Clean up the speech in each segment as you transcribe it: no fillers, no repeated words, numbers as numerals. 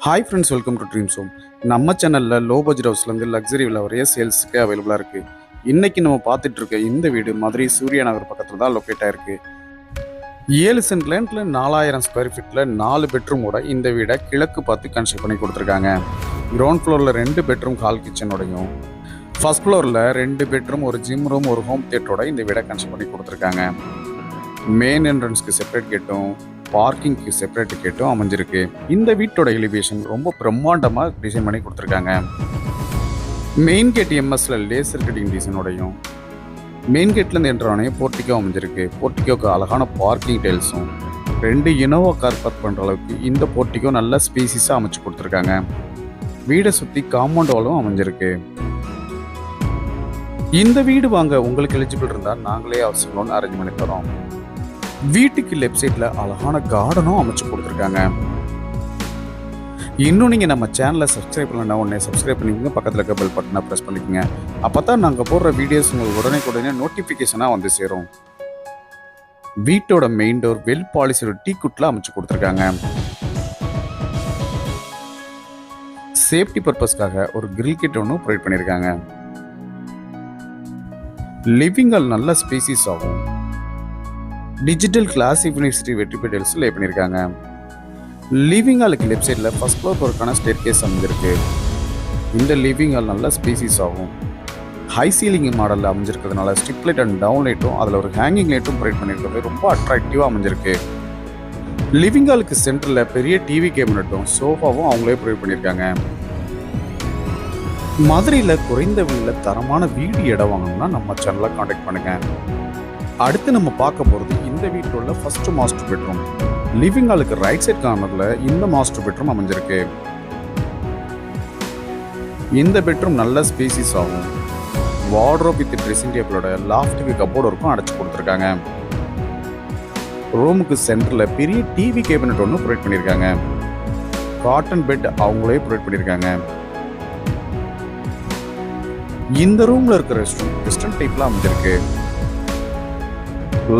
Hi friends, welcome to dreams home. நம்ம சேனலில் low budget ஹவுஸ்லேருந்து luxury villa வரைய சேல்ஸுக்கு அவைலபிளாக இருக்குது. இன்றைக்கி நம்ம பார்த்துட்டு இருக்க இந்த வீடு மதுரை சூர்யா நகர் பக்கத்தில் தான் லொக்கேட் ஆகிருக்கு. 7 சென்ட் லேண்டில் 4000 ஸ்கொயர் ஃபீட்டில் 4 பெட்ரூமோட இந்த வீடை கிழக்கு பார்த்து கன்ஸ்ட்ரக்ட் பண்ணி கொடுத்துருக்காங்க. கிரவுண்ட் ஃப்ளோரில் 2 பெட்ரூம் ஹால் கிச்சனோடையும், ஃபர்ஸ்ட் ஃப்ளோரில் 2 பெட்ரூம், ஒரு ஜிம் ரூம், ஒரு ஹோம் தியேட்டரோட இந்த வீடை கன்ஸ்ட்ரக்ட் பண்ணி கொடுத்துருக்காங்க. மெயின் என்ட்ரன்ஸ்க்கு செப்பரேட் கேட்டும், பார்க்கிங்க்கு செப்பரேட் கேட்டும் அமைஞ்சிருக்கு. இந்த வீட்டோட எலிவேஷன் ரொம்ப பிரம்மாண்டமாக டிசைன் பண்ணி கொடுத்துருக்காங்க. மெயின் கேட் எம்எஸ்ல லேசர் கட்டிங் டிசைனோடையும், மெயின் கேட்லேருந்து என்ட்ரானையும் போர்ட்டிக்கோ அமைஞ்சிருக்கு. போர்ட்டிக்கோக்கு அழகான பார்க்கிங் டைல்ஸும், 2 இனோவா கார் பார்க் பண்ணுற அளவுக்கு இந்த போர்ட்டிக்கோ நல்ல ஸ்பேசிஸாக அமைச்சு கொடுத்துருக்காங்க. வீடை சுற்றி காம்பவுண்ட் வாலும் அமைஞ்சிருக்கு. இந்த வீடு வாங்க உங்களுக்கு எலிஜிபிள் இருந்தால் நாங்களே ஹவுசிங் லோன் அரேஞ்ச் பண்ணி தரோம். வீட்டுக்கு லெஃப்ட் சைடில் அழகான கார்டனும் அமைச்சு கொடுத்துருக்காங்க. இன்னும் நீங்கள் நம்ம சேனலை சப்ஸ்கிரைப் பண்ணலன்னா உடனே சப்ஸ்கிரைப் பண்ணிக்கோங்க. பக்கத்தில் இருக்க பெல் பட்டனை ப்ரெஸ் பண்ணிக்கோங்க. அப்போ தான் நாங்கள் போடுற வீடியோஸ் உங்களுக்கு உடனே நோட்டிஃபிகேஷனாக வந்து சேரும். வீட்டோட மெயின் டோர் வெல் பாலிசியோட டீ குட்டில் அமைச்சு கொடுத்துருக்காங்க. சேஃப்டி பர்பஸ்க்காக ஒரு கிரில் கிட் ஒன்று ப்ரொவைட் பண்ணியிருக்காங்க. லிவிங் ஹால் நல்ல ஸ்பேசிஸ் ஆகும். டிஜிட்டல் கிளாஸ் யூனிவர்சிட்டி வெற்றி டைல்ஸ் லே பண்ணியிருக்காங்க. லிவிங் ஹாலுக்கு லெஃப்ட் சைடில் ஃபர்ஸ்ட் ஃப்ளோர் போகிறதுக்கான ஸ்டேர் கேஸ் அமைஞ்சிருக்கு. இந்த லிவிங் ஹால் நல்லா ஸ்பேசிஸ் ஆகும். ஹை சீலிங் மாடலில் அமைஞ்சிருக்கிறதுனால ஸ்ட்ரிப் லைட் அண்ட் டவுன் லைட்டும் அதில் ஒரு ஹேங்கிங் லைட்டும் ப்ரொவைட் பண்ணியிருக்கிறது ரொம்ப அட்ராக்டிவாக அமைஞ்சிருக்கு. லிவிங் ஹாலுக்கு சென்டரில் பெரிய டிவி கேபினட்டும் சோஃபாவும் அவங்களே ப்ரொவைட் பண்ணியிருக்காங்க. மதுரையில் குறைந்த விலையில் தரமான வீடு இடம் வாங்கணும்னா நம்ம சேனலை காண்டாக்ட் பண்ணுங்கள். அடுத்து நம்ம பார்க்க போகிறது இந்த வீட்டில் உள்ள ஃபர்ஸ்ட் மாஸ்டர் பெட்ரூம். லிவிங் ஹாலுக்கு ரைட் சைட் கார்னரில் இந்த மாஸ்டர் பெட்ரூம் அமைஞ்சிருக்கு. இந்த பெட்ரூம் நல்ல ஸ்பேசிஸ் ஆகும். வார்ட்ரோப் வித் ட்ரெஸ்ஸிங் டேபிளோட லாஃப்ட்டுக்கு கப்போர்டு இருக்கும் அடைச்சு கொடுத்துருக்காங்க. ரூமுக்கு சென்டரில் பெரிய டிவி கேபினட் ஒன்று ப்ரொவைட் பண்ணியிருக்காங்க. காட்டன் பெட் அவங்களே ப்ரொவைட் பண்ணியிருக்காங்க. இந்த ரூமில் இருக்கிற ரெஸ்ட் ரூம் வெஸ்டர்ன் டைப்பில் அமைஞ்சிருக்கு.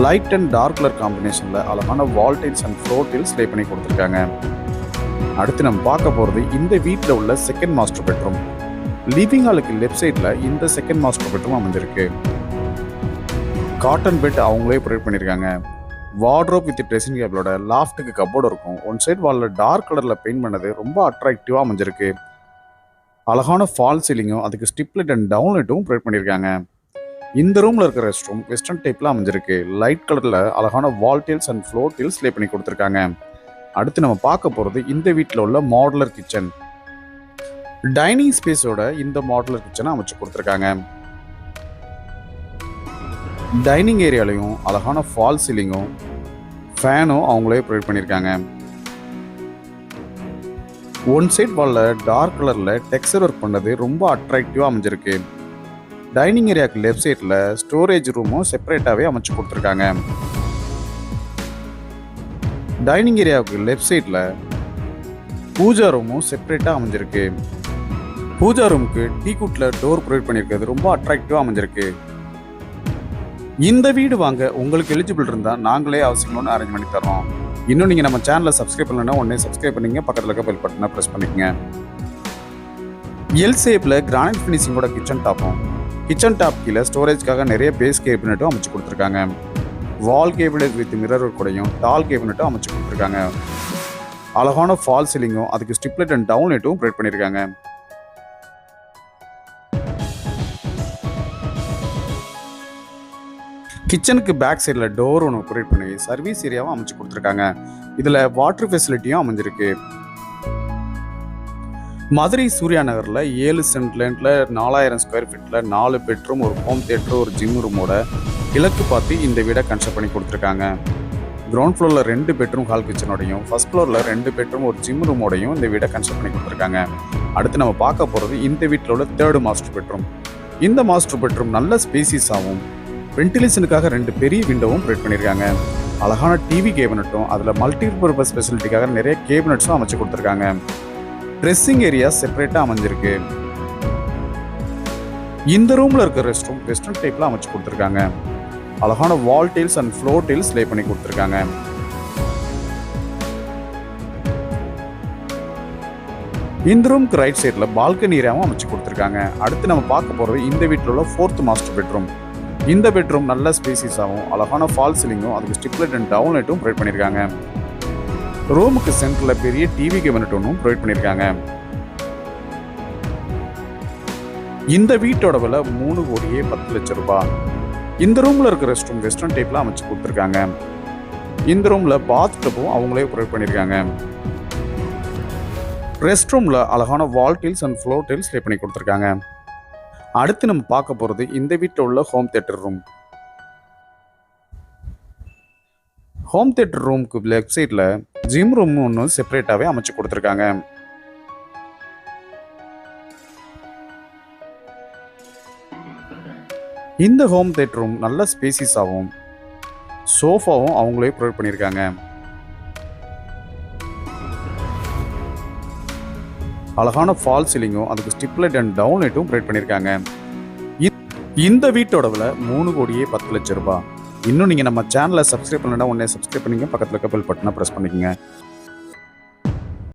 லைட் அண்ட் டார்க் கலர் காம்பினேஷனில் அழகான வால் டைல்ஸ் அண்ட் ஃப்ளோர் டைல்ஸ் லே பண்ணி கொடுத்துருக்காங்க. அடுத்து நம்ம பார்க்க போகிறது இந்த வீட்டில் உள்ள செகண்ட் மாஸ்டர் பெட்ரூம். லிவிங் ஹாலுக்கு லெஃப்ட் சைடில் இந்த செகண்ட் மாஸ்டர் பெட்ரூம் அமைஞ்சிருக்கு. காட்டன் பெட் அவங்களே ப்ரொவைட் பண்ணியிருக்காங்க. வார்ட்ரோப் வித் ட்ரெஸ்ஸிங் டேபிளோட லாஃப்ட்டுக்கு கப்போர்டு இருக்கும். ஒன் சைட் வாலில் டார்க் கலரில் பெயிண்ட் பண்ணது ரொம்ப அட்ராக்டிவாக அமைஞ்சிருக்கு. அழகான ஃபால் சீலிங்கும் அதுக்கு ஸ்டிப் லைட் அண்ட் டவுன் லைட்டும் ப்ரொவைட் பண்ணியிருக்காங்க. இந்த ரூமில் இருக்கிற ரெஸ்ட் ரூம் வெஸ்டர்ன் டைப்பில் அமைஞ்சிருக்கு. லைட் கலரில் அழகான வால் டைல்ஸ் அண்ட் ஃப்ளோர் டைல்ஸ் லே பண்ணி கொடுத்துருக்காங்க. அடுத்து நம்ம பார்க்க போகிறது இந்த வீட்டில் உள்ள மாடுலர் கிச்சன். டைனிங் ஸ்பேஸோட இந்த மாடுலர் கிச்சனை அமைச்சு கொடுத்துருக்காங்க. டைனிங் ஏரியாலையும் அழகான ஃபால் சீலிங்கும் ஃபேனும் அவங்களே ப்ரொவைட் பண்ணியிருக்காங்க. ஒன் சைட் வாலில் டார்க் கலரில் டெக்ஸ்சர் ஒர்க் பண்ணது ரொம்ப அட்ராக்டிவாக அமைஞ்சிருக்கு. டைனிங் ஏரியாவுக்கு லெஃப்ட் சைடில் ஸ்டோரேஜ் ரூமும் செப்பரேட்டாகவே அமைச்சு கொடுத்துருக்காங்க. டைனிங் ஏரியாவுக்கு லெஃப்ட் சைடில் பூஜா ரூமும் செப்பரேட்டாக அமைஞ்சிருக்கு. பூஜா ரூமுக்கு டீ குட்டில் டோர் ப்ரொவைட் பண்ணியிருக்கிறது ரொம்ப அட்ராக்டிவாக அமைஞ்சிருக்கு. இந்த வீடு வாங்க உங்களுக்கு எலிஜிபிள் இருந்தால் நாங்களே ஹவுசிங் லோன் அரேஞ்ச் பண்ணி தரோம். இன்னும் நீங்கள் நம்ம சேனலை சப்ஸ்கிரைப் பண்ணலன்னா உடனே சப்ஸ்கிரைப் பண்ணிங்க. பக்கத்தில் இருக்க பெல் பட்டனை ப்ரெஸ் பண்ணிக்கங்க. எல் ஷேப்பில் கிரானைட் ஃபினிஷிங்கோட கிச்சன் டாப்பும், கிச்சன் டாப் கீழே ஸ்டோரேஜ்க்காக நிறைய பேஸ் கேபினட்டும் அமைச்சு கொடுத்துருக்காங்க. வால் கேபினட் வித் மிரர் கூடையும் டால் கேபினட்டும் அமைச்சு கொடுத்துருக்காங்க. அழகான ஃபால் சீலிங்கும் அதுக்கு ஸ்டிப் லைட் அண்ட் டவுன் லைட்டும் ப்ரொவைட் பண்ணியிருக்காங்க. கிச்சனுக்கு பேக் சைடில் டோர் ஒன்று ப்ரொவைட் பண்ணி சர்வீஸ் ஏரியாவும் அமைச்சு கொடுத்துருக்காங்க. இதில் வாட்டர் ஃபெசிலிட்டியும் அமைஞ்சிருக்கு. மதுரை சூர்யா நகரில் 7 சென்ட் லேண்டில் 4000 ஸ்கொயர் ஃபீட்டில் 4 பெட்ரூம், ஒரு ஹோம் தியேட்டர், ஒரு ஜிம் ரூமோட கிழக்கு பார்த்து இந்த வீடை கன்ஸ்ட்ரக்ட் பண்ணி கொடுத்துருக்காங்க. கிரவுண்ட் ஃப்ளோரில் 2 பெட்ரூம் ஹால் கிச்சனோடையும், ஃபர்ஸ்ட் ஃப்ளோரில் 2 பெட்ரூம், ஒரு ஜிம் ரூமோடையும் இந்த வீடை கன்ஸ்ட்ரக்ட் பண்ணி கொடுத்துருக்காங்க. அடுத்து நம்ம பார்க்க போகிறது இந்த வீட்டில் உள்ள தேர்டு மாஸ்டர் பெட்ரூம். இந்த மாஸ்டர் பெட்ரூம் நல்ல ஸ்பேசிஸ் ஆகும். வென்டிலேஷனுக்காக 2 பெரிய விண்டோவும் ப்ரொவைட் பண்ணியிருக்காங்க. அழகான டிவி கேபினட்டும் அதில் மல்டி பர்பஸ் ஃபெசிலிட்டிக்காக நிறைய கேபினட்ஸும் அமைச்சு கொடுத்துருக்காங்க. ட்ரெஸ்ஸிங் ஏரியா செப்பரேட்டாக அமைஞ்சிருக்கு. இந்த ரூமில் இருக்கிற ரெஸ்ட் ரூம் வெஸ்டர்ன் டைப்பில் அமைச்சு கொடுத்துருக்காங்க. அழகான வால் டைல்ஸ் அண்ட் ஃப்ளோர் டைல்ஸ் லே பண்ணி கொடுத்துருக்காங்க. இந்த ரூமுக்கு ரைட் சைடில் பால்கனி ஏரியாவும் அமைச்சு கொடுத்துருக்காங்க. அடுத்து நம்ம பார்க்க போகிறது இந்த வீட்டில் உள்ள 4th மாஸ்டர் பெட்ரூம். இந்த பெட்ரூம் நல்ல ஸ்பேசிஸாகவும் அழகான ஃபால் சீலிங்கும் அதுக்கு ஸ்டிப்லைட் அண்ட் டவுன் லைட்டும் ப்ரொவைட் பண்ணியிருக்காங்க. ரூமுக்கு சென்டரில் பெரிய டிவி கேபினட் ஒன்றும் ப்ரொவைட் பண்ணியிருக்காங்க. இந்த வீட்டோட விலை 3,10,00,000 ரூபாய். இந்த ரூமில் இருக்கிற ரெஸ்ட் ரூம் வெஸ்டர்ன் டைப்பில் அமைச்சு கொடுத்துருக்காங்க. இந்த ரூமில் பாத் டப்பும் அவங்களே ப்ரொவைட் பண்ணியிருக்காங்க. ரெஸ்ட் ரூமில் அழகான வால் டைல்ஸ் அண்ட் ஃப்ளோர் டைல்ஸ் லே பண்ணி கொடுத்துருக்காங்க. அடுத்து நம்ம பார்க்க போகிறது இந்த வீட்டில் உள்ள home theatre room. Home theatre ரூமுக்கு லெஃப்ட் சைடில் ஜிம் ரூம் ஒன்று செப்பரேட்டாகவே அமைச்சு கொடுத்துருக்காங்க. இந்த ஹோம் தியேட்டர் ரூம் நல்ல ஸ்பேசிஸாகவும் சோஃபாவும் அவங்களே ப்ரொவைட் பண்ணியிருக்காங்க. அழகான ஃபால் சீலிங்கும் அதுக்கு ஸ்டிப்லைட் அண்ட் டவுன் லைட்டும் ப்ரொவைட் பண்ணியிருக்காங்க. இந்த வீட்டோட விலை 3,10,00,000 ரூபாய். இன்னும் நீங்கள் நம்ம சேனலை சப்ஸ்கிரைப் பண்ணலைன்னா உடனே சப்ஸ்கிரைப் பண்ணிங்க, பக்கத்தில் இருக்க பெல் பட்டனை ப்ரெஸ் பண்ணிக்கங்க.